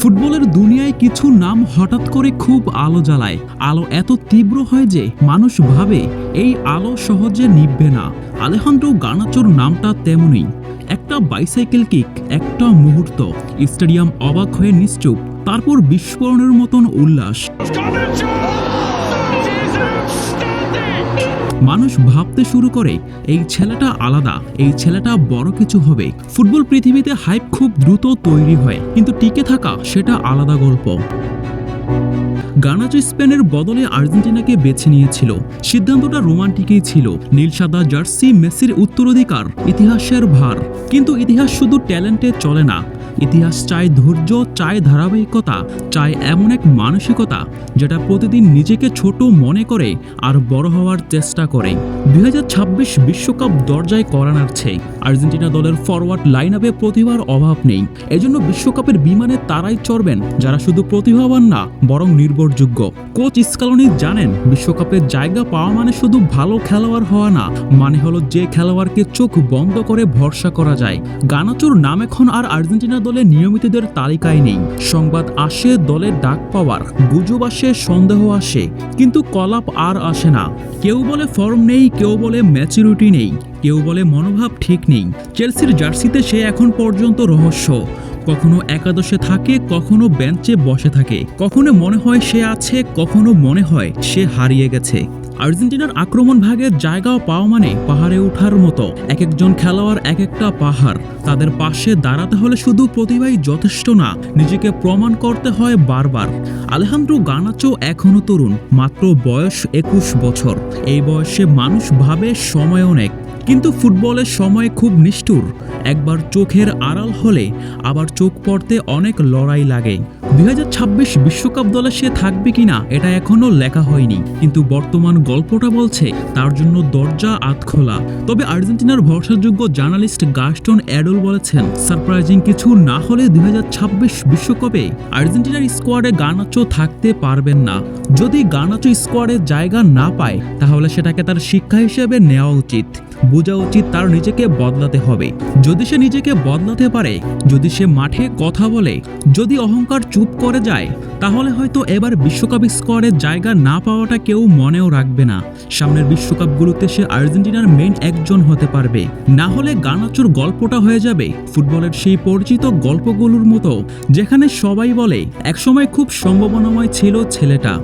ফুটবলের দুনিয়ায় কিছু নাম হঠাৎ করে খুব আলো জ্বালায়। আলো এত তীব্র হয় যে মানুষ ভাবে এই আলো সহজে নিভবে না। আলেহান্দ্রো গার্নাচোর নামটা তেমনই। একটা বাইসাইকেল কিক, একটা মুহূর্ত, স্টেডিয়াম অবাক হয়ে নিশ্চুপ, তারপর বিস্ফোরণের মতন উল্লাস। মানুষ ভাবতে শুরু করে এই ছেলেটা আলাদা, এই ছেলেটা বড় কিছু হবে। ফুটবল পৃথিবীতে হাইপ খুব দ্রুত তৈরি হয়, কিন্তু টিকে থাকা সেটা আলাদা গল্প। গার্নাচো স্পেনের বদলে আর্জেন্টিনাকে বেছে নিয়েছিল। সিদ্ধান্তটা রোমান্টিকই ছিল। নীল সাদা জার্সি, মেসির উত্তরাধিকার, ইতিহাসের ভার। কিন্তু ইতিহাস শুধু ট্যালেন্টে চলে না। ইতিহাস চায় ধৈর্য, চায় ধারাবাহিকতা, চায় এমন এক মানসিকতা যেটা প্রতিদিন নিজেকে ছোট মনে করে আর বড় হওয়ার চেষ্টা করে। 2026 বিশ্বকাপ দরজায় কড়া নাড়ছে। আর্জেন্টিনা দলের ফরওয়ার্ড লাইন আপে প্রতিভার অভাব নেই। এজন্য বিশ্বকাপের বিমানে তারাই চড়বেন যারা শুধু প্রতিভাবান না, বরং নির্ভরযোগ্য। কোচ স্কালোনি জানেন, বিশ্বকাপে জায়গা পাওয়া মানে শুধু ভালো খেলোয়াড় হওয়া না, মানে হলো যে খেলোয়াড়কে চোখ বন্ধ করে ভরসা করা যায়। গার্নাচোর নাম এখন আর আর্জেন্টিনা দলে নিয়মিতদের তালিকায় নেই। সংবাদ আসে দলে ডাক পাওয়ার, গুজব আসে, সন্দেহ আসে, কিন্তু কলাপ আর আসে না। কেউ বলে ফর্ম নেই, কেউ বলে ম্যাচুরিটি নেই, কেউ বলে মনোভাব ঠিক নেই। চেলসির জার্সিতে সে এখন পর্যন্ত রহস্য। কখনো একাদশে থাকে, কখনো বেঞ্চে বসে থাকে, কখনো মনে হয় সে আছে, কখনো মনে হয় সে হারিয়ে গেছে। আর্জেন্টিনার আক্রমণ ভাগের জায়গাও পাওয়া মানে পাহাড়ে ওঠার মতো। এক একজন খেলোয়াড় এক একটা পাহাড়। তাদের পাশে দাঁড়াতে হলে শুধু প্রতিভাই যথেষ্ট না, নিজেকে প্রমাণ করতে হয় বারবার। আলেহান্দ্রো গার্নাচো এখনো তরুণ, মাত্র বয়স 21 বছর। এই বয়সে মানুষ ভাবে সময় অনেক, কিন্তু ফুটবলের সময় খুব নিষ্ঠুর। একবার চোখের আড়াল হলে আবার চোখ পড়তে অনেক লড়াই লাগে। 2026 বিশ্বকাপ দলে সে থাকবে কিনা এটা এখনো লেখা হয়নি, কিন্তু বর্তমান গল্পটা বলছে তার জন্য দরজা আধখোলা। তবে আর্জেন্টিনার ভরসাযোগ্য জার্নালিস্ট গাস্টন এডল বলেছেন, সারপ্রাইজিং কিছু না হলে 2026 বিশ্বকাপে আর্জেন্টিনার স্কোয়াডে গার্নাচো থাকতে পারবেন না। যদি গার্নাচো স্কোয়াডে জায়গা না পায়, তাহলে সেটাকে তার শিক্ষা হিসেবে নেওয়া উচিত। বোঝা উচিত তার নিজেকে বদলাতে হবে। যদি সে নিজেকে বদলাতে পারে, যদি সে মাঠে কথা বলে, যদি অহংকার চুপ করে যায়, তাহলে হয়তো এবার বিশ্বকাপ স্কোয়াডে জায়গা না পাওয়াটা কেউ মনেও রাখবে না। সামনের বিশ্বকাপগুলোতে সে আর্জেন্টিনার মেইন একজন হতে পারবে। না হলে গার্নাচোর গল্পটা হয়ে যাবে ফুটবলের সেই পরিচিত গল্পগুলোর মতো, যেখানে সবাই বলে একসময় খুব সম্ভাবনাময় ছিল ছেলেটা।